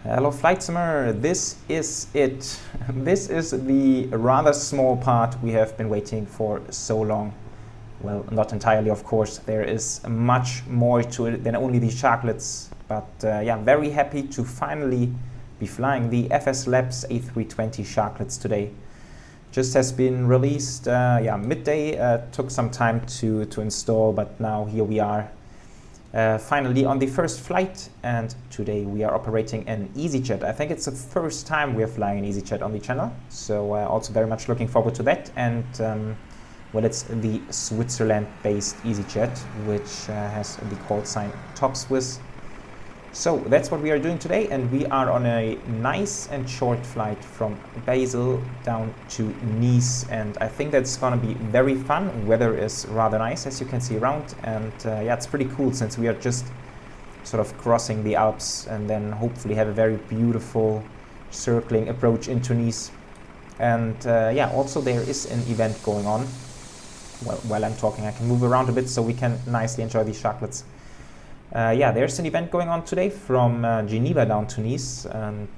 Hello Flight Simmer, this is it. This is the rather small part we have been waiting for so long. Well, not entirely, of course. There is much more to it than only the Sharklets. But yeah, very happy to finally be flying the FSLabs A320 Sharklets today. Just has been released midday. Took some time to install, but now here we are. Finally on the first flight, and today we are operating an easyJet. I think it's the first time we're flying an easyJet on the channel, so also very much looking forward to that. And well, it's the Switzerland-based easyJet, which has the call sign Top Swiss. So that's what we are doing today, and we are on a nice and short flight from Basel down to Nice, and I think that's gonna be very fun. Weather is rather nice, as you can see around, and yeah, it's pretty cool since we are just sort of crossing the Alps and then hopefully have a very beautiful circling approach into Nice. And yeah, also there is an event going on. Well, while I'm talking, I can move around a bit so we can nicely enjoy these Sharklets. Yeah, there's an event going on today from Geneva down to Nice, and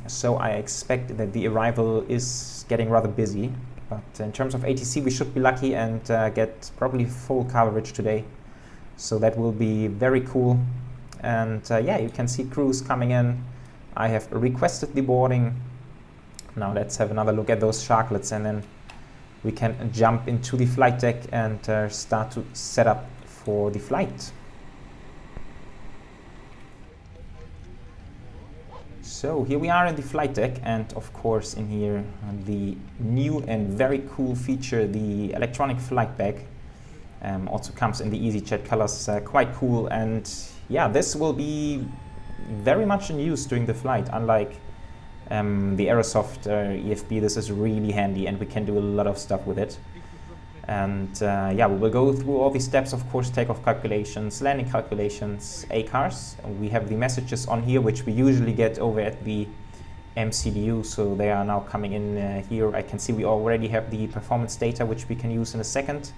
so I expect that the arrival is getting rather busy. But in terms of ATC, we should be lucky and get probably full coverage today. So that will be very cool. And yeah, you can see crews coming in. I have requested the boarding. Now let's have another look at those Sharklets, and then we can jump into the flight deck and start to set up for the flight. So here we are in the flight deck, and of course in here the new and very cool feature, the electronic flight bag, also comes in the easyJet colors, quite cool. And yeah, this will be very much in use during the flight. Unlike the Aerosoft EFB, this is really handy and we can do a lot of stuff with it. And yeah, we will go through all these steps, of course, takeoff calculations, landing calculations, ACARs. We have the messages on here, which we usually get over at the MCDU, so they are now coming in here. I can see we already have the performance data, which we can use in a second.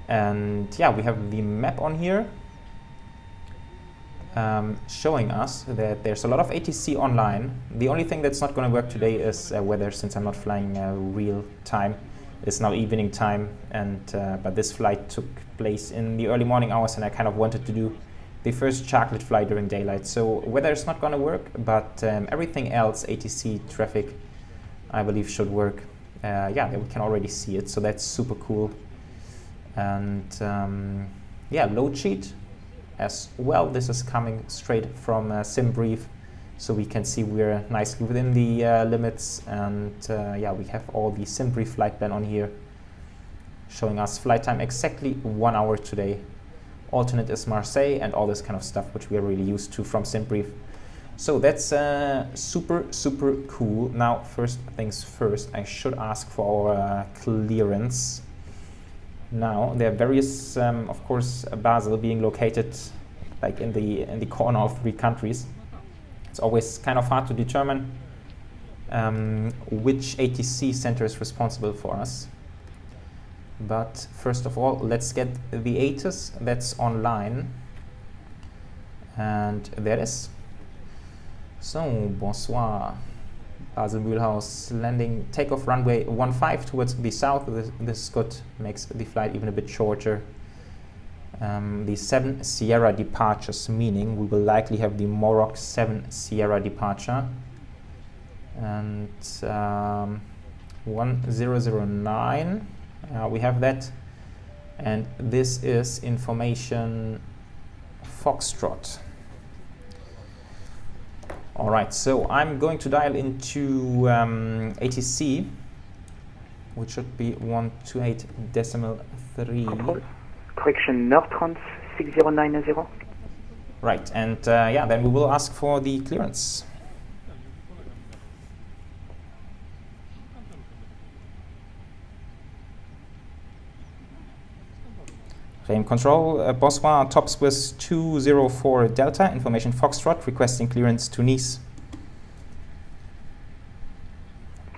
And yeah, we have the map on here, showing us that there's a lot of ATC online. The only thing that's not going to work today is weather, since I'm not flying real time. It's now evening time, and but this flight took place in the early morning hours, and I kind of wanted to do the first Sharklet flight during daylight. So weather is not going to work, but everything else, ATC traffic, I believe should work. Yeah, we can already see it, so that's super cool. And yeah, load sheet as well. This is coming straight from SimBrief. So we can see we're nicely within the limits, and yeah, we have all the SimBrief flight plan on here, showing us flight time exactly 1 hour today. Alternate is Marseille and all this kind of stuff, which we are really used to from SimBrief. So that's super cool. Now, first things first, I should ask for our clearance. Now, there are various, of course, Basel being located like in the corner of 3 countries. It's always kind of hard to determine which ATC center is responsible for us. But first of all, let's get the ATIS that's online. And there it is. So, bonsoir. Basel Mühlhaus, landing, takeoff runway 15 towards the south. This is good, makes the flight even a bit shorter. The 7 Sierra departures, meaning we will likely have the Morocco 7 Sierra departure. And 1009, we have that. And this is information Foxtrot. All right, so I'm going to dial into ATC, which should be 128.3. Correction, Nord-France 6090. Right, and yeah, then we will ask for the clearance. Claim control, bonsoir, Top Swiss 204 Delta, information Foxtrot, requesting clearance to Nice.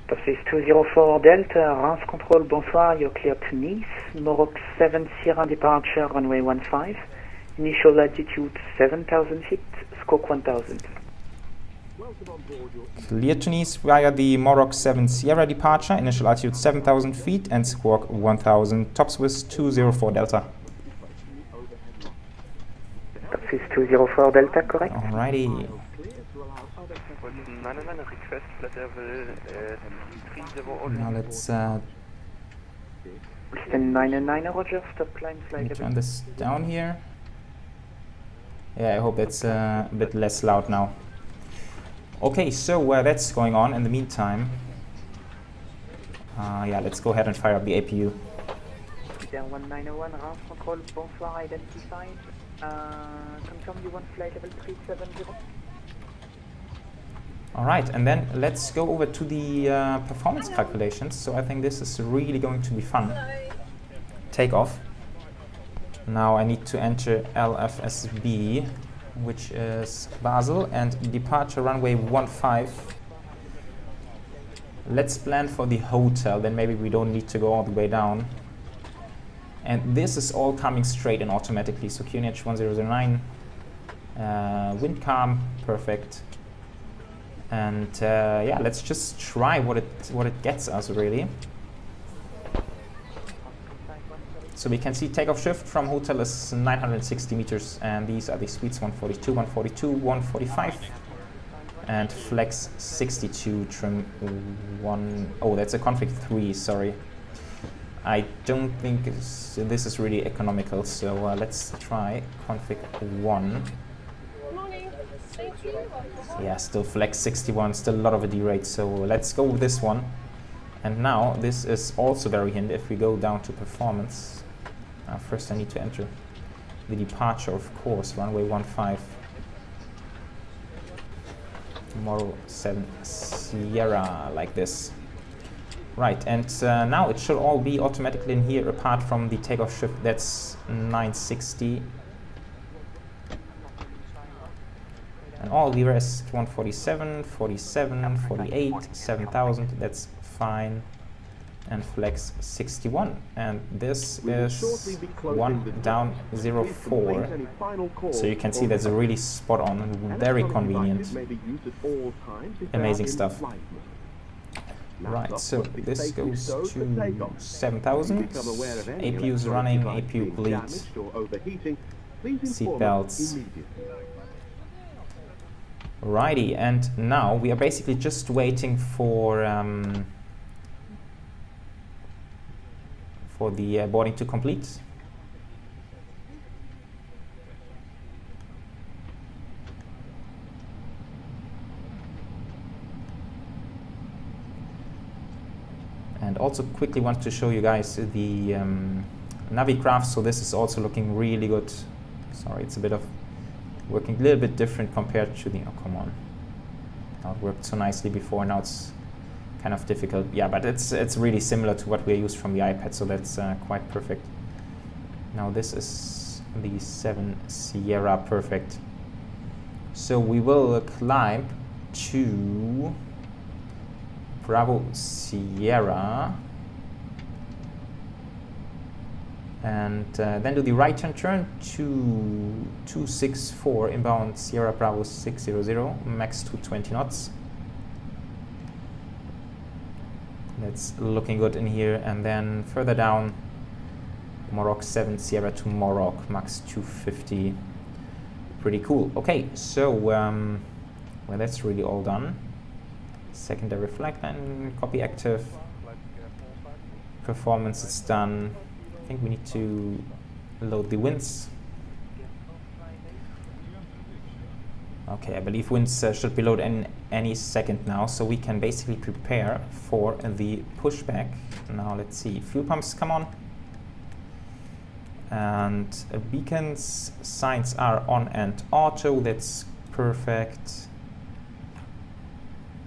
Top Swiss 204 Delta, Reims control, bonsoir, you're clear to Nice. Morocco 7 Sierra departure, runway 15. Initial altitude 7,000 feet, squawk 1000. Clear to Nice via the Morocco 7 Sierra departure, initial altitude 7,000 feet and squawk 1,000, top Swiss 204 Delta. Top Swiss 204 Delta, correct? Alrighty. Now let's Stand 99, Roger, stop climb, flight level. turn this down here. Yeah, I hope it's a bit less loud now. Okay, so that's going on in the meantime. Yeah, let's go ahead and fire up the APU. Down 1901, RAF control, bonsoir, identified. Confirm you want flight level 370. Alright, and then let's go over to the performance calculations. So I think this is really going to be fun. Takeoff. Now I need to enter LFSB, which is Basel, and departure runway 15. Let's plan for the hotel, then maybe we don't need to go all the way down. And this is all coming straight and automatically. So QNH 1009, wind calm, perfect. And yeah, let's just try what it gets us really. So we can see takeoff shift from hotel is 960 meters, and these are the speeds 142, 142, 145, and flex 62, trim 1. Oh, that's a config 3. Sorry, I don't think this is really economical. So let's try config 1. Yeah, still flex 61, still a lot of a derate, so let's go with this one. And now this is also very handy if we go down to performance. First I need to enter the departure, of course, runway 15. Tomorrow 7 Sierra, like this. Right, and now it should all be automatically in here apart from the takeoff shift, that's 960. And all the rest, 147, 47, 48, 7,000, that's fine. And flex 61. And this is 1 down 04. So you can see that's really spot on, very convenient. Amazing stuff. Right, so this goes to 7,000. APU is running, APU bleed. Seat belts. Righty, and now we are basically just waiting for the boarding to complete. And also quickly want to show you guys the Navigraph. So this is also looking really good. Sorry, it's a bit of working a little bit different compared to the, oh come on, now it worked so nicely before, now it's kind of difficult. Yeah, but it's really similar to what we used from the iPad, so that's quite perfect. Now this is the 7 Sierra, perfect. So we will climb to Bravo Sierra and then do the right turn to 264 inbound Sierra Bravo 600, max 220 knots. That's looking good in here, and then further down Morocco 7 Sierra to Morocco, max 250. Pretty cool. Okay, so well, that's really all done. Secondary flag line, copy active. Performance is done. I think we need to load the winds. Okay, I believe winds should be loaded in any second now, so we can basically prepare for the pushback. Now let's see, fuel pumps come on. And beacons signs are on and auto, that's perfect.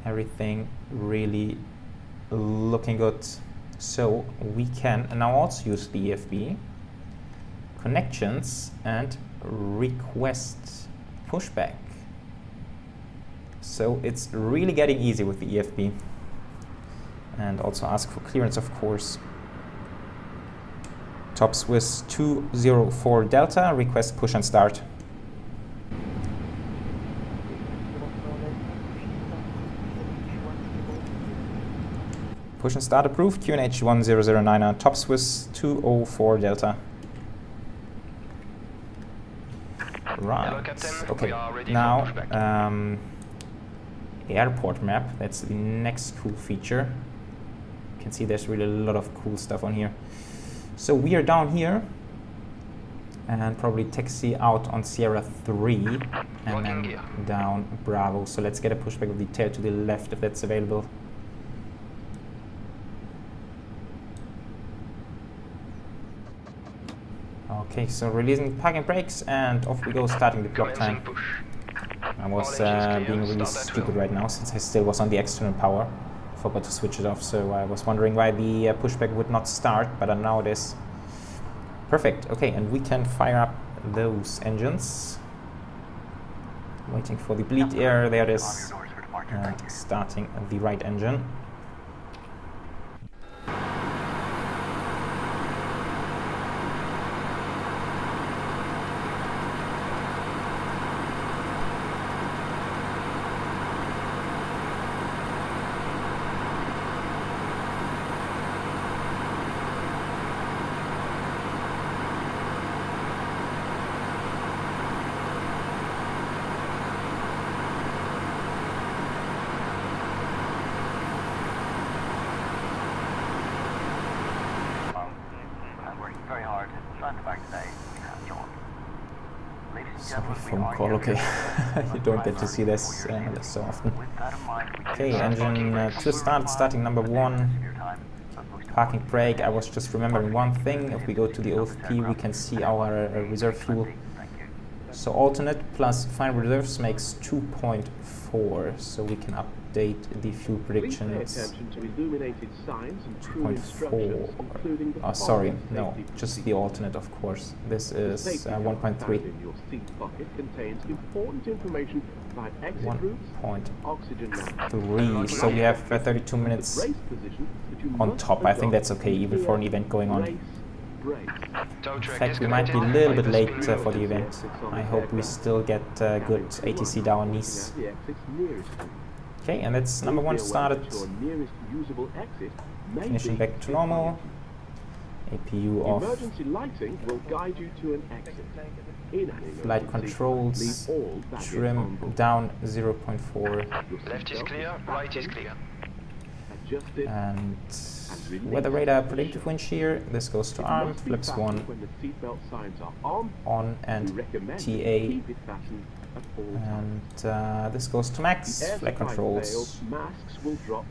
Everything really looking good. So we can now also use the EFB connections and request pushback. So it's really getting easy with the EFB. And also ask for clearance, of course. Top Swiss 204 Delta, request push and start. Push and start approved. QNH 1009, top Swiss 204 Delta. Right. Hello, Captain. Okay. We are ready Now, for pushback. airport map. That's the next cool feature. You can see there's really a lot of cool stuff on here. So we are down here, and probably taxi out on Sierra 3, and then down Bravo. So let's get a pushback of the tail to the left if that's available. Okay, so releasing parking brakes, and off we go, starting the clock time. I was being really stupid right now, since I still was on the external power. Forgot to switch it off, so I was wondering why the pushback would not start, but now it is. Perfect. Okay, and we can fire up those engines. Waiting for the bleed air. There it is. And starting the right engine. Sorry, phone call, okay. You don't get to see this so often. Okay, engine to start, starting number 1. Parking brake, I was just remembering one thing. If we go to the OFP, we can see our reserve fuel. So alternate plus final reserves makes 2.4, so we can update the fuel predictions. 2.4. Oh, sorry, no, just the alternate, of course. This is 1.3. 1.3, so we have 32 minutes on top. I think that's okay, even for an event going on. In fact, we might be a little bit late for the event. I hope we still get good ATC down Nice. Okay, and that's number 1 started. Finishing back to normal. APU off. Flight controls. Trim down 0.4. Left is clear, right is clear. And weather radar predictive wind shear. This goes to arm. Flips 1 on and TA. And this goes to max. Flight controls.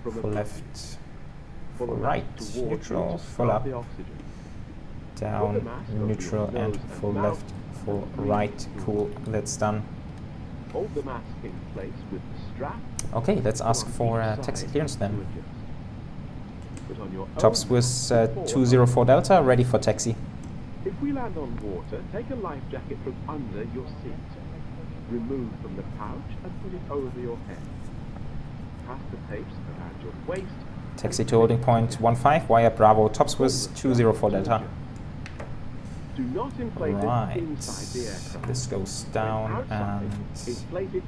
Full left. Full right. Neutral. Full up. Down. Neutral and full left. Full right. Cool. That's done. Okay, let's ask for taxi clearance then. Top Swiss 204 Delta, ready for taxi. If we land on water, take a life jacket from under your seat. Remove from the pouch and put it over your head. Pass the tapes around your waist. Taxi to holding point 15 via Bravo, Top Swiss 204 Delta. Do not inflate right. it inside the aircraft. This goes down and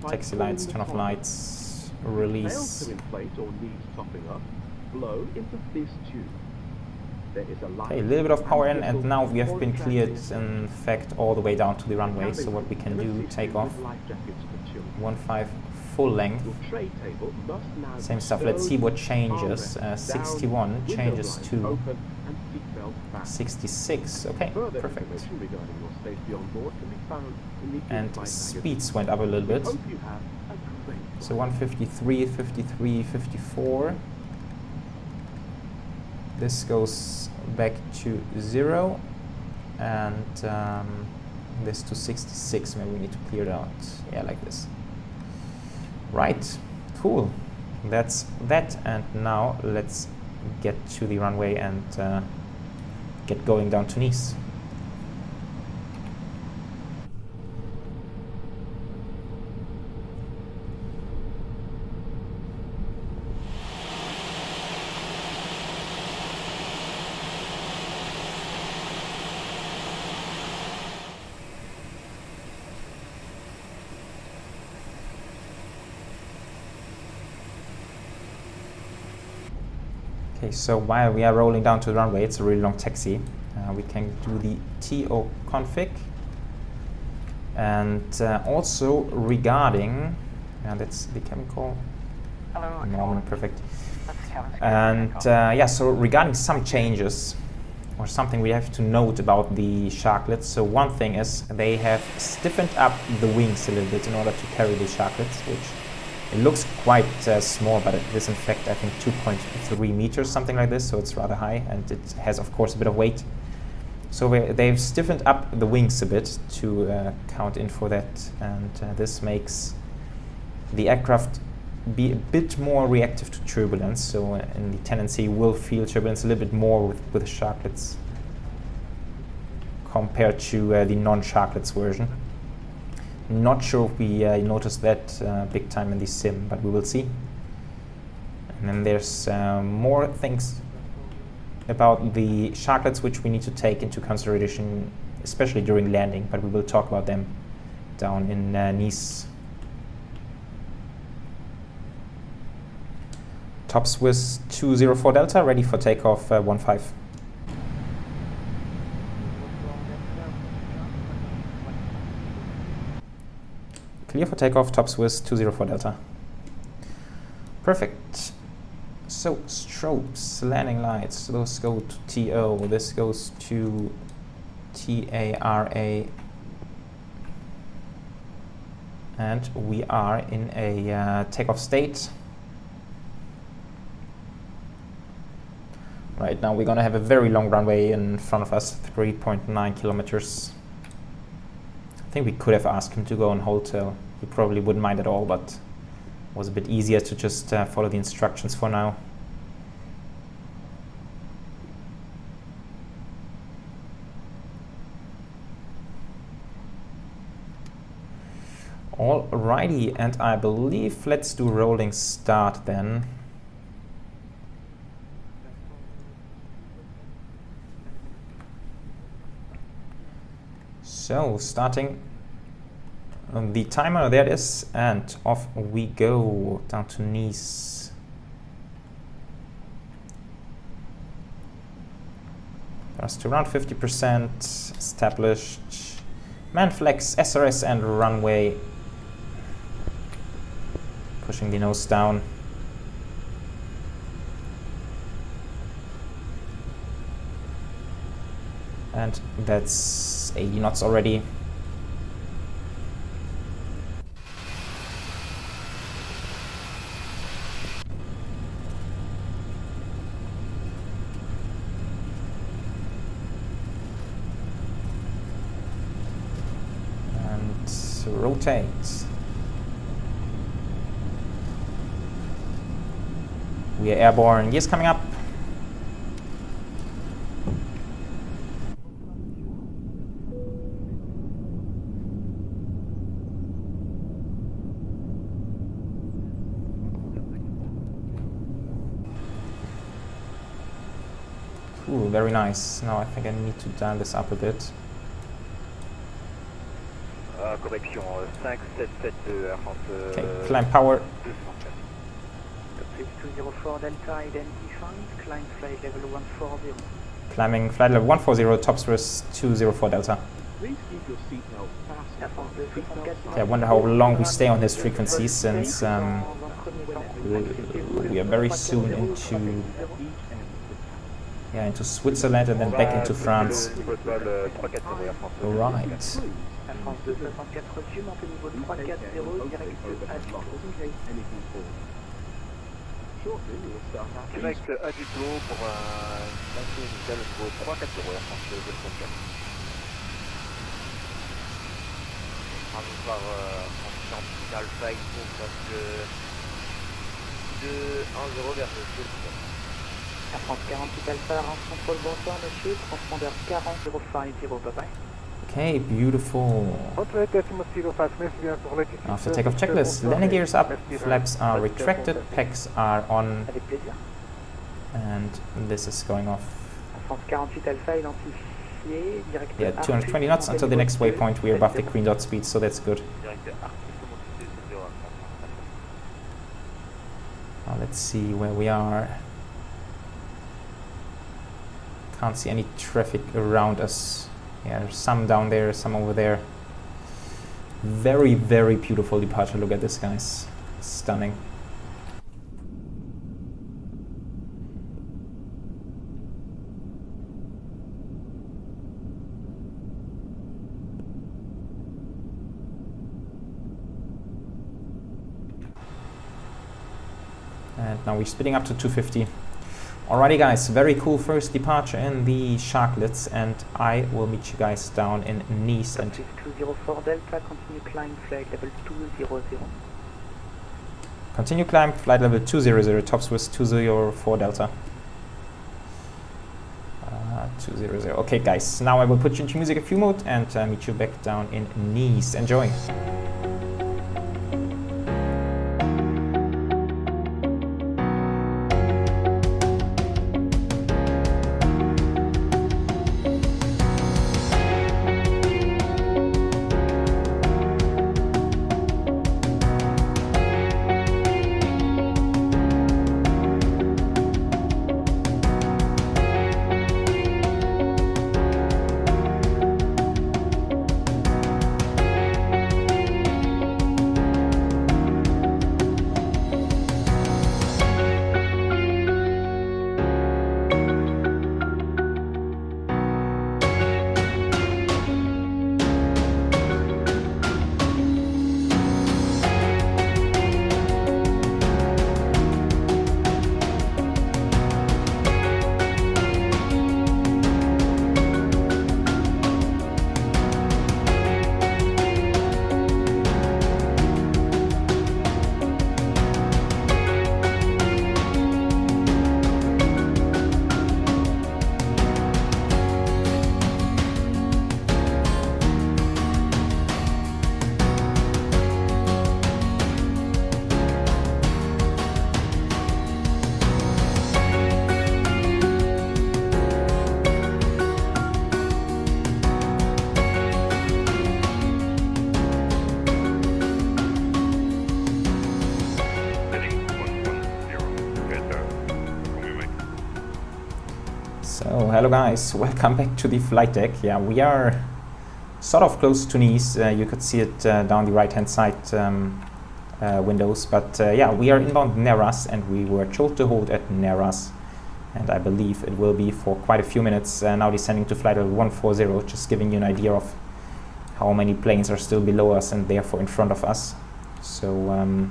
taxi lights, turn off lights, release. Fails to inflate or needs topping up, blow into this tube. There is a okay, a little bit of power in, and now we have been cleared, in fact, all the way down to the runway. So what we can do, take off 15 full length. Same stuff. Let's see what changes. 61 changes to 66. Okay, perfect. And speeds went up a little bit. So 153, 53, 54. This goes back to 0, and this to 66. Maybe we need to clear it out. Yeah, like this. Right, cool. That's that, and now let's get to the runway and get going down to Nice. Okay, so while we are rolling down to the runway, it's a really long taxi. We can do the TO config. And also regarding, that's the chemical. Hello. Normal, perfect. And yeah, so regarding some changes, or something we have to note about the Sharklets. So one thing is they have stiffened up the wings a little bit in order to carry the Sharklets, which it looks quite small, but it is in fact I think 2.3 meters, something like this, so it's rather high, and it has of course a bit of weight. So they've stiffened up the wings a bit to count in for that, and this makes the aircraft be a bit more reactive to turbulence, so in the tendency will feel turbulence a little bit more with the Sharklets compared to the non-Sharklets version. Not sure if we noticed that big time in the sim, but we will see. And then there's more things about the Sharklets which we need to take into consideration, especially during landing, but we will talk about them down in Nice. Top Swiss 204 Delta, ready for takeoff 15. Clear for takeoff, Top Swiss 204 Delta. Perfect. So, strobes, landing lights, those go to TO, this goes to TARA. And we are in a takeoff state. Right now we're gonna have a very long runway in front of us, 3.9 kilometers. I think we could have asked him to go on hold tail. He probably wouldn't mind at all, but it was a bit easier to just follow the instructions for now. Alrighty, and I believe let's do rolling start then. So, starting the timer, there it is, and off we go down to Nice. Thrust to around 50%, established. Man flex, SRS and runway. Pushing the nose down. And that's 80 knots already. And rotate. We are airborne. Gears coming up. Ooh, very nice. Now I think I need to dial this up a bit. Correction 5772 Air France. Okay, climb power. 204 Delta, identified, climb flight level 140. Climbing flight level 140, top Swiss 204 Delta. Please keep your seatbelt fastened. Okay, I wonder how long we stay on this frequency, since we are very soon into Switzerland and then back into France. Right. Direct Addons pour un maintien initial au niveau 340 Air France 234. On va voir en Alpha Info presque 210 vers le sud. Air France 48 Alpha, range contrôle, bonsoir monsieur, transpondeur 4050, bye bye. Okay, beautiful. After takeoff checklist, landing gears up, flaps are retracted, packs are on, and this is going off. Yeah, 220 knots until the next waypoint. We're above the green dot speed, so that's good. Now let's see where we are. Can't see any traffic around us. Yeah, there's some down there, some over there. Very, very beautiful departure. Look at this, guys. Stunning. And now we're speeding up to 250. Alrighty guys, very cool first departure in the Sharklets, and I will meet you guys down in Nice. And 204 Delta, continue climb flight level 200. Continue climb flight level 200, tops with 204 Delta. 200. Okay guys, now I will put you into music a few mode and meet you back down in Nice. Enjoy! So hello guys, welcome back to the flight deck. Yeah, we are sort of close to Nice. You could see it down the right hand side windows, but yeah, we are inbound Neras and we were told to hold at Neras, and I believe it will be for quite a few minutes. Now descending to flight level 140, just giving you an idea of how many planes are still below us and therefore in front of us. So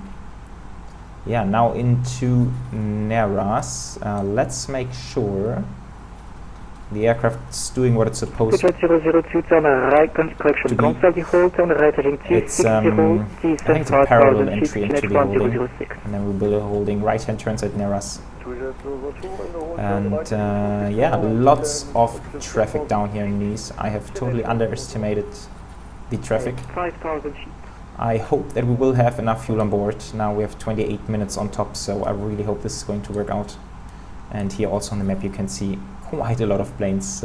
yeah, now into Neras. Let's make sure the aircraft's doing what it's supposed to. 002, turn right, construction, console hold, turn right heading 260, I think it's a parallel entry into the holding, and then we'll be holding right-hand turns at Neras. And yeah, lots of traffic down here in Nice. I have totally underestimated the traffic. 5,000 feet. I hope that we will have enough fuel on board. Now we have 28 minutes on top, so I really hope this is going to work out. And here also on the map you can see quite a lot of planes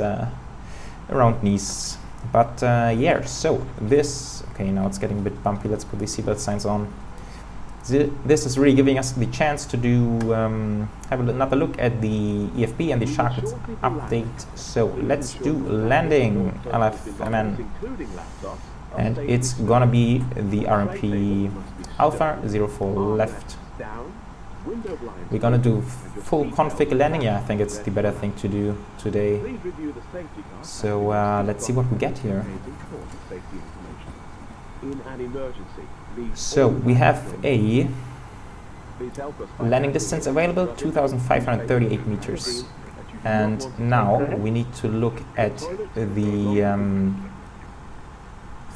around Nice. But yeah, so this, okay, now it's getting a bit bumpy. Let's put the seatbelt signs on. This is really giving us the chance to do have another look at the EFB and the Sharklets update. So let's do landing, LFMN. And it's gonna be the RMP Alpha 04 left. We're gonna do full config landing. Yeah, I think it's the better thing to do today. So let's see what we get here. So we have a landing distance available, 2,538 meters. And now we need to look at the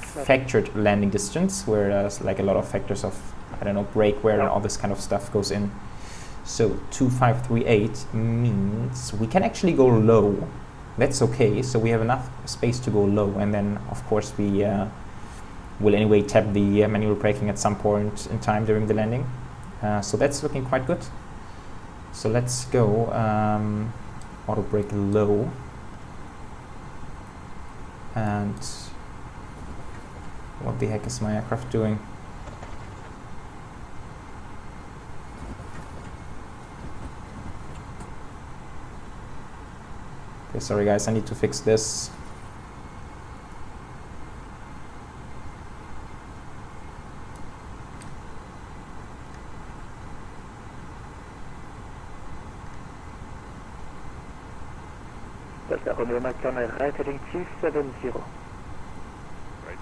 factored landing distance, where there's like a lot of factors of, I don't know, brake wear and all this kind of stuff goes in. So 2538 means we can actually go low. That's okay. So we have enough space to go low, and then of course we will anyway tap the manual braking at some point in time during the landing. So that's looking quite good. So let's go auto brake low, and what the heck is my aircraft doing? Okay, sorry guys, I need to fix this. Delta Romeo McDonald, right heading 270. Right.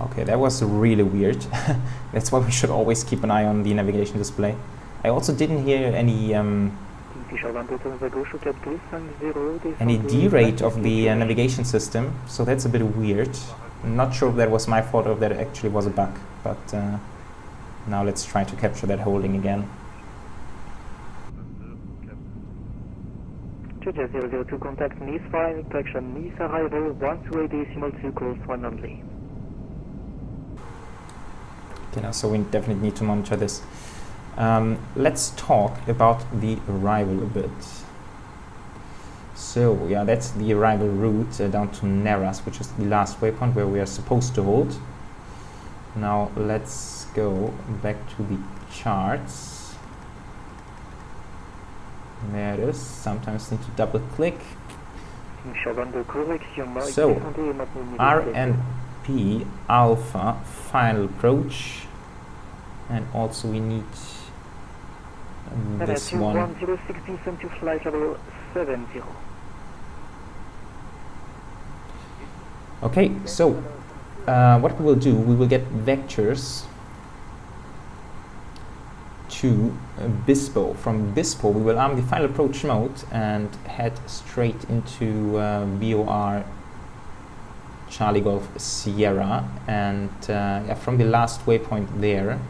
Okay, that was really weird. That's why we should always keep an eye on the navigation display. I also didn't hear any D-rate of the navigation system, so that's a bit weird. I'm not sure if that was my fault or if that actually was a bug, but now let's try to capture that holding again. Georgia 002, contact Nice 5, correction, Nice arrival 128.2, calls 1 only. Okay, now, so we definitely need to monitor this. Let's talk about the arrival a bit. So, yeah, that's the arrival route down to Neras, which is the last waypoint where we are supposed to hold. Now, let's go back to the charts. There it is. Sometimes need to double click. So, RNP Alpha final approach, and also we need this one. 1060 descend to flight level 70. Okay, so what we will do, we will get vectors to Bispo. From Bispo we will arm the final approach mode and head straight into VOR Charlie Golf Sierra, and yeah, from the last waypoint there,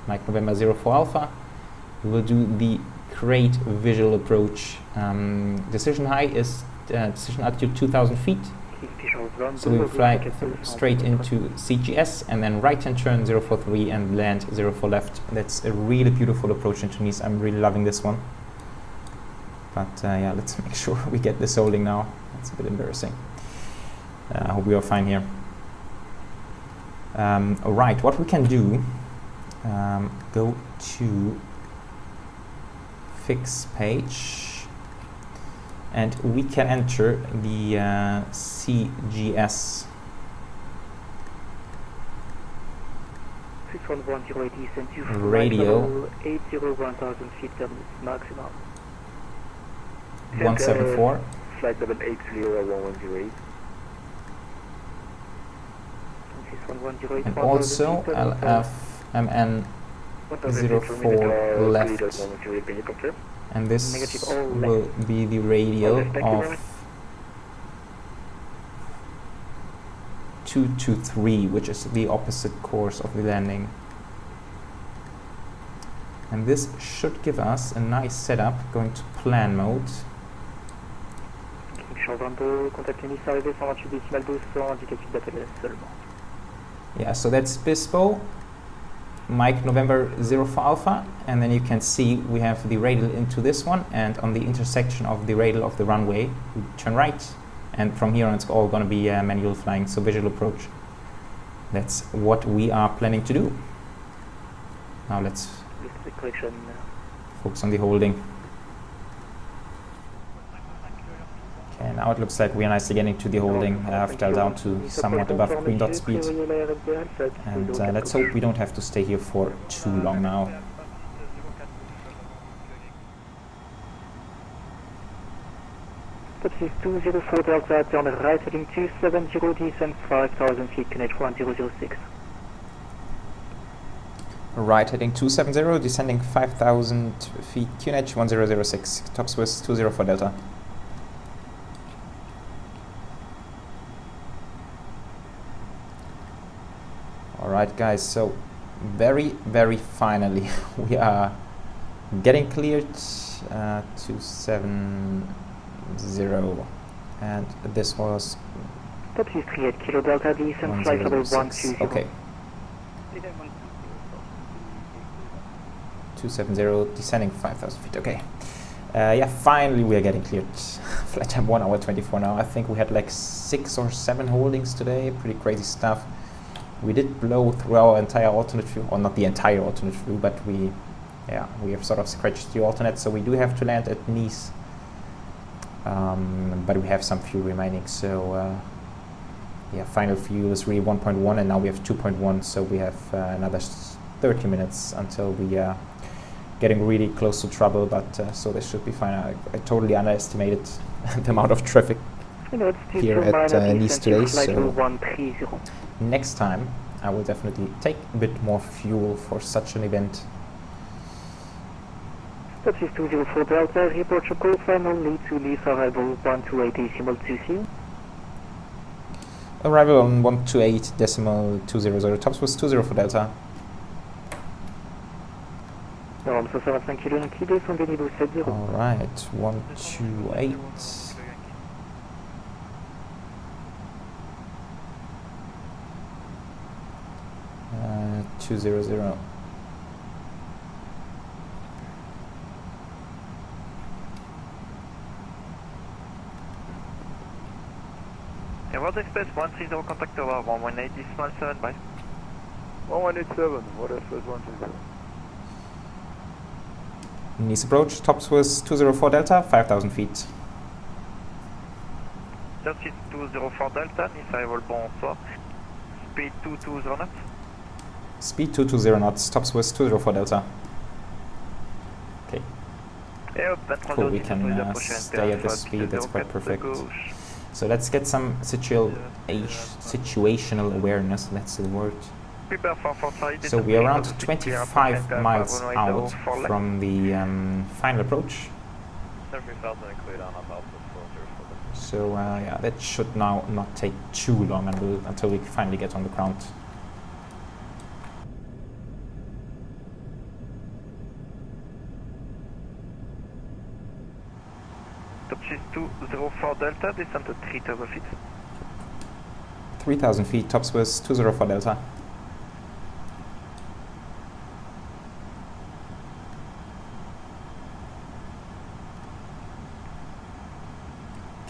Mike November 04 Alpha, we will do the great visual approach. Decision high is decision altitude 2000 feet. So we will fly straight into CGS and then right hand turn 043 and land 04 left. That's a really beautiful approach into Nice. I'm really loving this one. But yeah, let's make sure we get this holding now. That's a bit embarrassing. I hope we are fine here. Alright, what we can do, go to fix page, and we can enter the CGS. 611 radio 80,000 feet maximum. 174. Flight level 801108. And also LFMN 04 left. And this will be the radial of 223, which is the opposite course of the landing. And this should give us a nice setup going to plan mode. Yeah, so that's Bispo, Mike November 04 Alpha, and then you can see we have the radial into this one, and on the intersection of the radial of the runway, we turn right, and from here on it's all going to be manual flying, so visual approach. That's what we are planning to do. Now let's focus on the holding. Okay, now it looks like we are nicely getting to the holding after down to somewhat above green dot speed. And let's hope we don't have to stay here for too long now. Taxi 204 Delta, turn right heading 270, descend 5,000 feet, connect 1006. Right heading 270, descending 5,000 feet, QNH 1006, top Swiss 204 Delta. Alright guys, so very finally we are getting cleared 270, and this was Taxi 38 Kilo Delta, descend flight level 120. Okay. 270, descending 5,000 feet. Okay. Yeah, finally we are getting cleared. Flight time 1 hour 24 now. I think we had like 6 or 7 holdings today. Pretty crazy stuff. We did blow through our entire alternate fuel, or not the entire alternate fuel, but we have sort of scratched the alternate, so we do have to land at Nice. But we have some fuel remaining, so yeah, final fuel is really 1.1, and now we have 2.1, so we have another 30 minutes until we are getting really close to trouble, but so this should be fine. I totally underestimated the amount of traffic here at Nice today, so next time I will definitely take a bit more fuel for such an event. Taxi 204 Delta, report your call sign only to leave arrival 128.20. Arrival on 128.200, Topswest 204 Delta. Alright, 128. 200. World Express 130 contact over 118.7 by 1187, World Express 130. Nice approach, Topswest 204 Delta, 5,000 feet. Taxi 204 Delta, Nice arrival bonsoir. Speed 220 knots. Speed 220 knots, Topswest 204 Delta. Okay. Cool, we can stay at this speed, that's quite perfect. So let's get some situational awareness, that's the word. So we are around 25 miles out from the final approach. So yeah, that should now not take too long until we finally get on the ground. Topswest 204 Delta, descend to 3,000 feet. 3,000 feet, Topswest 204 Delta.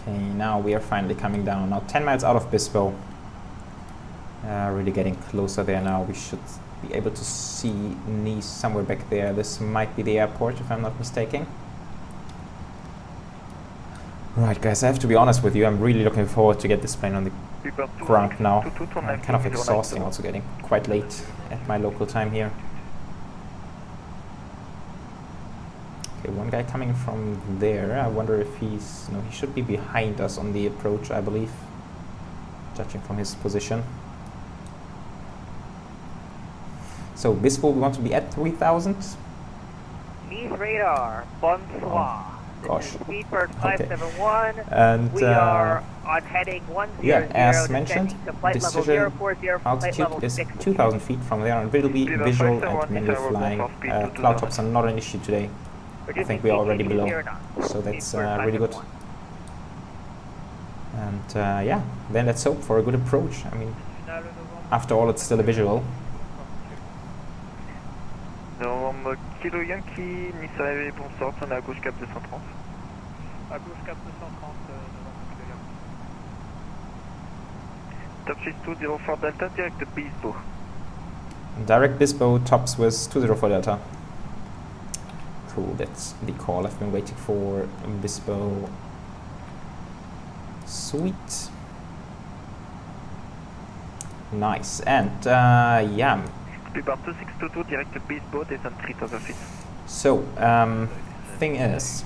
Okay, now we are finally coming down. Now 10 miles out of Bispo. Really getting closer there now. We should be able to see Nice somewhere back there. This might be the airport, if I'm not mistaken. Right, guys, I have to be honest with you. I'm really looking forward to get this plane on the ground now. Kind of exhausting, also getting quite late at my local time here. Okay, one guy coming from there. I wonder if he's... No, he should be behind us on the approach, I believe, judging from his position. So, Bispo, we want to be at 3,000. Nice radar, bonsoir. Gosh. Speedbird 571. Okay. And we are on heading 100. yeah, as mentioned, decision altitude is 2,000 feet from there on. It will be visual and manual flying. Cloud tops are not an issue today. I think we are already below, so that's really good. And yeah, then let's hope for a good approach. I mean, after all, it's still a visual. Norme Kilo Yankee, Nice arrivé, bonsoir, on est à gauche cap 230. À gauche cap 230, Topswest 204 Delta, direct to Bispo. Direct Bispo, Topswest 204 Delta. Cool, that's the call I've been waiting for. Bispo. Sweet. Nice, and yeah. Speedbird 2622, direct to Bispo, descend 3,000 feet. So, thing is,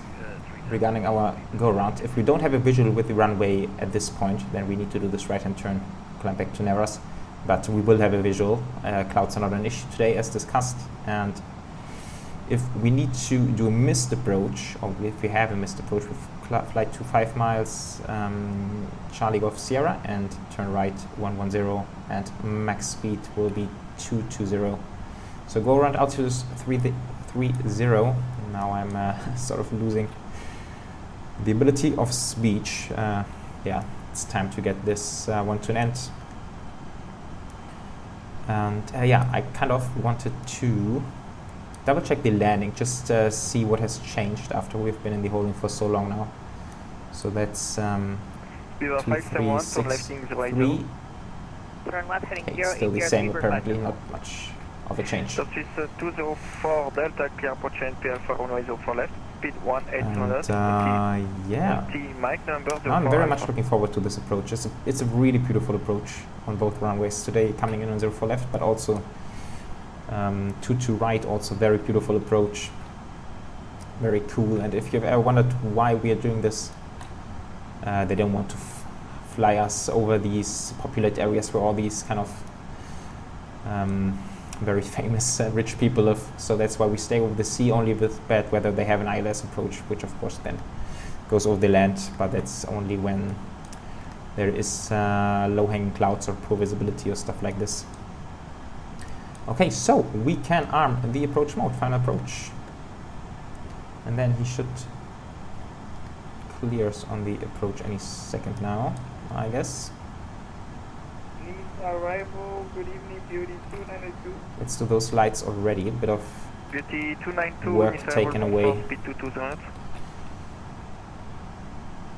regarding our go-around, if we don't have a visual with the runway at this point, then we need to do this right-hand turn, climb back to Neras. But we will have a visual. Clouds are not an issue today, as discussed. And if we need to do a missed approach, or if we have a missed approach, we fly to 5 miles, Charlie Golf Sierra, and turn right 110, and max speed will be 220. So go around altitude 330. Now I'm sort of losing the ability of speech. Yeah, it's time to get this one to an end. And yeah, I kind of wanted to double check the landing, just see what has changed after we've been in the holding for so long now. So that's Beaver 571 for lifting 080. Turn left heading okay, 080. still the same apparently, not much of a change. Surface 204 Delta, clear approach NPL for runway 04 left, speed 1800. Yeah, Mic number I'm very much looking forward to this approach. It's a really beautiful approach on both runways today, coming in on 04 left, but also 22 right, also very beautiful approach, very cool. And if you've ever wondered why we are doing this, they don't want to fly us over these populated areas where all these kind of very famous rich people live. So that's why we stay over the sea. Only with bad weather they have an ILS approach, which of course then goes over the land, but that's only when there is low-hanging clouds or poor visibility or stuff like this. Okay, so we can arm the approach mode, final approach, and then he should clear us on the approach any second now, I guess. Arrival, good evening, Beauty 292. Let's do those lights already, a bit of Beauty 292, work taken away. Speed 220.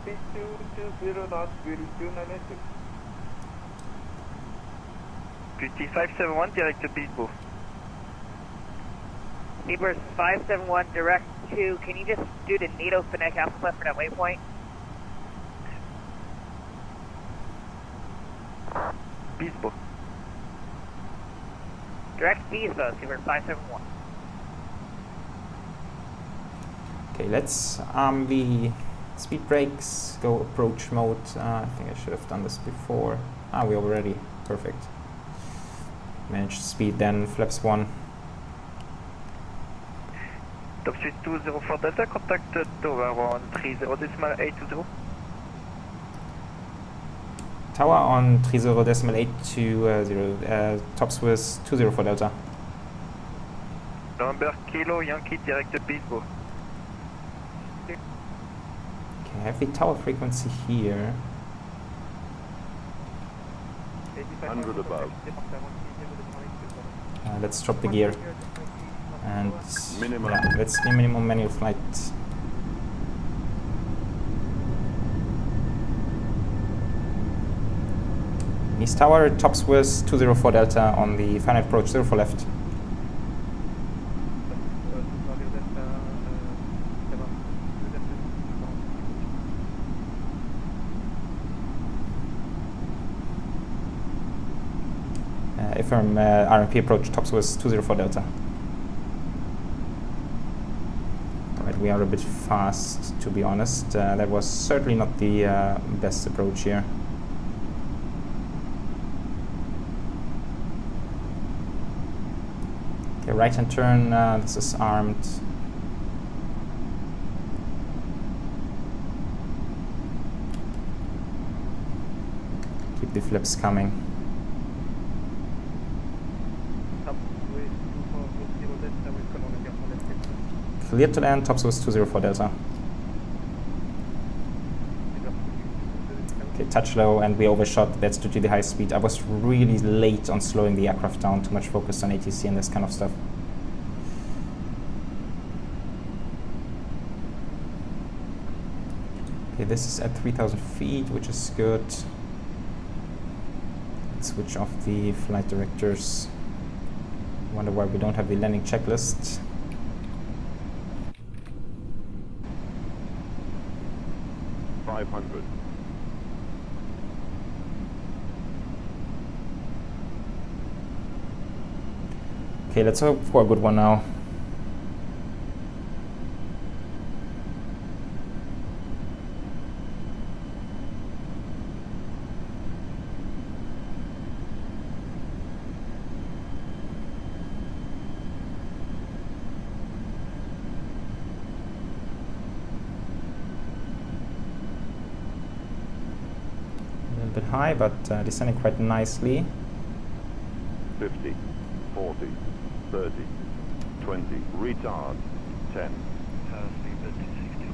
Speed 220 knots, Beauty 292. Beauty 571, direct to Basel. Beaver 571 direct to, can you just do the NATO Finec Alpha for that waypoint? Basel. Direct Beaver, Beaver 571. Okay, let's arm the speed brakes, go approach mode. I think I should have done this before. We already, perfect. Managed speed then, flaps 1. Top speed 204 Delta, contact tower on 30.820. Tower on 30.820, tops with 204 Delta. November Kilo, Yankee, direct to Basel. Okay, I have the tower frequency here. 100 above. Let's drop the gear. And Minimum. yeah, let's do minimum manual flight. East Tower, tops with 204 Delta on the final approach, 04 left. Affirm RMP approach, tops with 204 Delta. Alright, we are a bit fast, to be honest. That was certainly not the best approach here. Okay, right hand turn, this is armed. Keep the flips coming. Clear to land, tops with 204 Delta. Okay, touch low and we overshot, that's due to the high speed. I was really late on slowing the aircraft down, too much focus on ATC and this kind of stuff. Okay, this is at 3,000 feet, which is good. Let's switch off the flight directors. Wonder why we don't have the landing checklist. Okay, let's hope for a good one now. High, but descending quite nicely. 50, 40, 30, 20, retard, 10.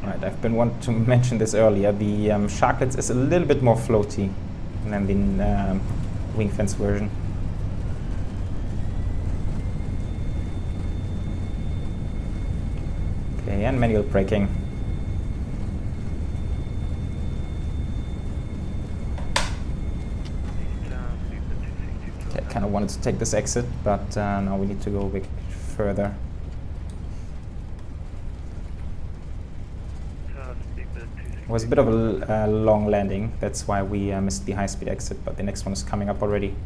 Right, I've been wanting to mention this earlier. The Sharklets is a little bit more floaty than the wing fence version. Okay, and manual braking. Okay, I kind of wanted to take this exit, but now we need to go a bit further. It was a bit of a long landing, that's why we missed the high-speed exit, but the next one is coming up already.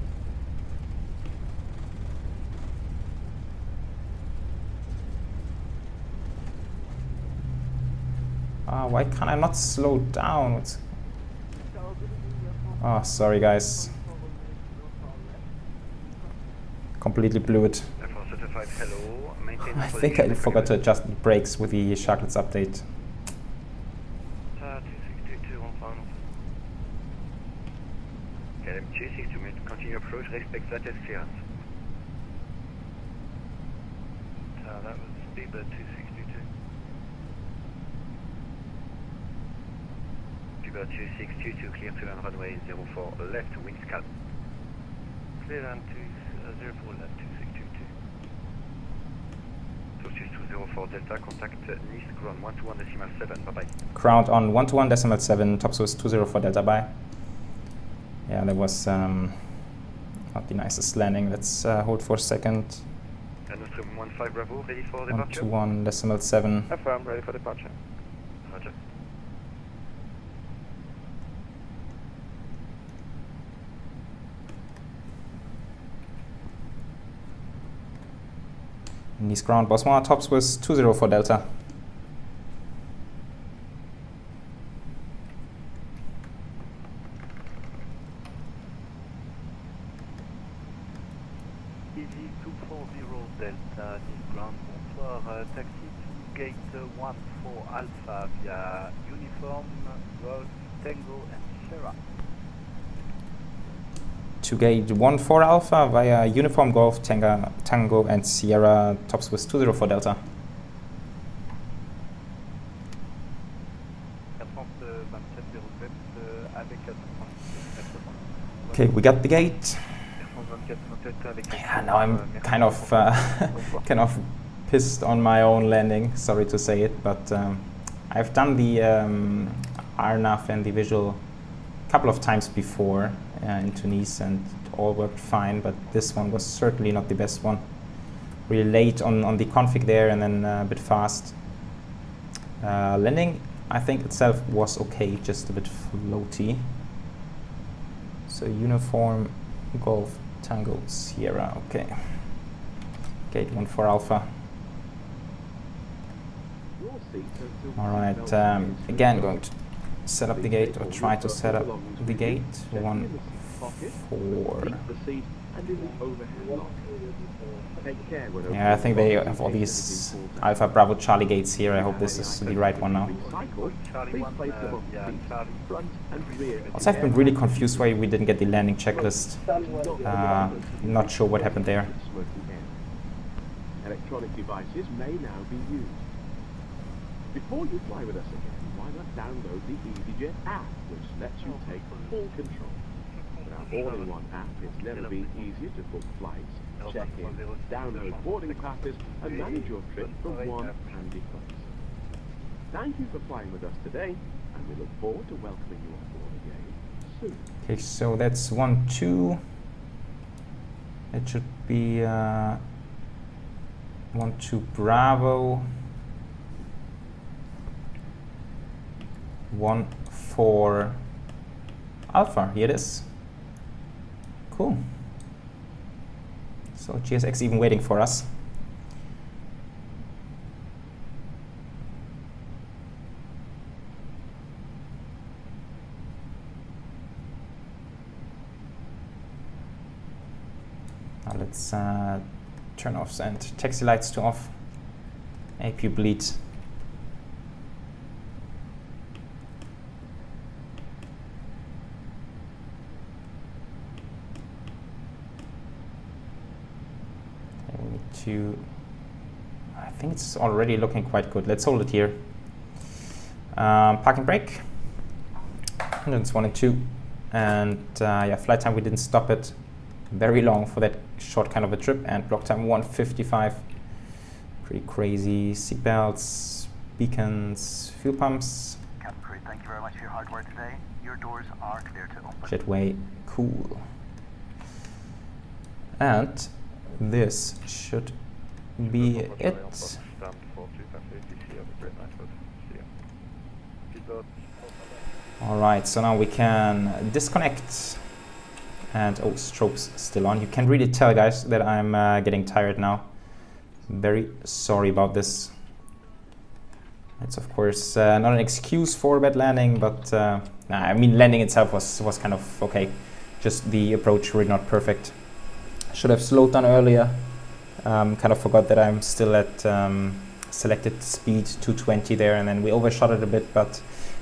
Why can't I not slow down? Oh, sorry guys. Completely blew it. I think I forgot to adjust the brakes with the Sharklets update. Continue approach, respect that as clearance. That was speedbird 2622. Speedbird 2622, clear to land runway 04 left, wind scalp. Clear land 04 left, 2622. Saucisse 204 Delta, contact Nice, ground 121.7, bye bye. Ground on 121.7, topsource 204 Delta, bye. Yeah, that was not the nicest landing. Let's hold for a second. Nostrum 15 Bravo, ready for departure? 121.7. Affirm, ready for departure. Roger. Nice ground, boss 1, tops was 204 Delta. Easy 240 Delta, Nice ground, bonsoir, taxi to gate 14 Alpha via Uniform, Golf, Tango and Sierra. To gate 14 Alpha via Uniform Golf, Tango and Sierra, tops was 204 Delta. Okay, we got the gate. Yeah, now I'm kind of pissed on my own landing, sorry to say it, but I've done the RNAV and the visual a couple of times before in Tunis and it all worked fine, but this one was certainly not the best one. Really late on the config there and then a bit fast. Landing, I think itself was okay, just a bit floaty. So Uniform Golf Tango Sierra, okay. Gate 14 Alpha. Alright, again going to set up the gate or try to set up the gate. 14. Yeah, I think they have all these Alpha Bravo Charlie gates here. I hope this is the right one now. Also, I've been really confused why we didn't get the landing checklist. Not sure what happened there. Electronic devices may now be used. Before you fly with us again, why not download the EasyJet app, which lets you take full control. With our all-in-one app, it's never been easier to book flights, check in, download boarding passes, and manage your trip from one handy place. Thank you for flying with us today, and we look forward to welcoming you on board again soon. Okay, so that's 12. It should be 12 Bravo. 14 Alpha, here it is. Cool. So GSX even waiting for us. Now let's turn off and taxi lights to off. AP bleed. I think it's already looking quite good. Let's hold it here. Park and brake. Engines 1 and 2. And yeah, flight time, we didn't stop it very long for that short kind of a trip. And block time 1:55. Pretty crazy. Seatbelts, beacons, fuel pumps. Captain Crew, thank you very much for your hard work today. Your doors are clear to open. Jetway, cool. And this should be it. Alright, so now we can disconnect. And oh, strobes still on. You can really tell, guys, that I'm getting tired now. Very sorry about this. It's of course not an excuse for bad landing, but I mean, landing itself was kind of okay. Just the approach really not perfect. Should have slowed down earlier. Kind of forgot that I'm still at selected speed 220 there, and then we overshot it a bit, but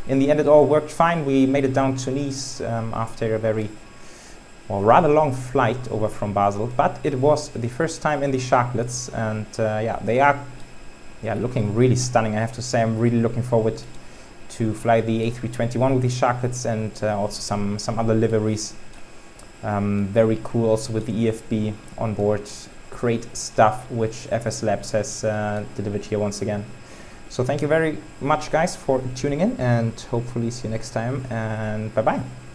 in the end it all worked fine. We made it down to Nice after a very, well, rather long flight over from Basel, but it was the first time in the Sharklets, and yeah, they are looking really stunning. I have to say, I'm really looking forward to fly the A321 with the Sharklets, and also some other liveries. Very cool also with the EFB on board. Great stuff which FSLabs has delivered here once again. So thank you very much, guys, for tuning in, and hopefully see you next time, and bye bye.